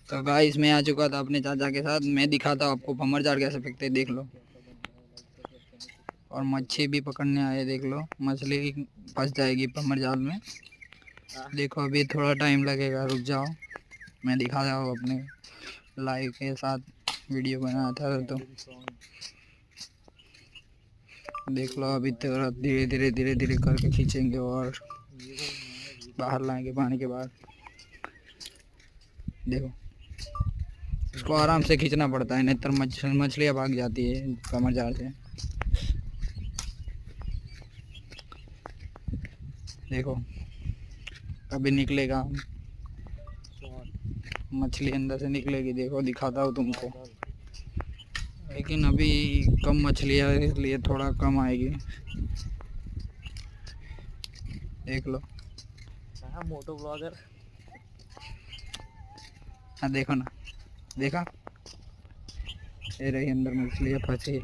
तो गाइस मैं आ चुका था अपने चाचा के साथ। मैं दिखाता हूँ आपको भंवर जाल कैसे फेंकते हैं, देख लो। और मच्छी भी पकड़ने आए, देख लो। मछली फंस जाएगी भंवर जाल में। देखो अभी थोड़ा टाइम लगेगा, रुक जाओ। मैं दिखा रहा हूँ अपने लाइव के साथ वीडियो बनाया था, तो देख लो। अभी थोड़ा धीरे धीरे धीरे धीरे करके खींचेंगे और बाहर लाएंगे पानी के बाहर। देखो इसको आराम से खींचना पड़ता है, नहीं तो मछलियाँ भाग जाती है भंवर जाल से। देखो अभी निकलेगा, मछली अंदर से निकलेगी। देखो दिखाता हूँ तुमको, लेकिन अभी कम मछली है इसलिए थोड़ा कम आएगी। देख लो। मोटो ब्लॉगर। हाँ देखो ना, देखा, ये रही अंदर मछली फंसी।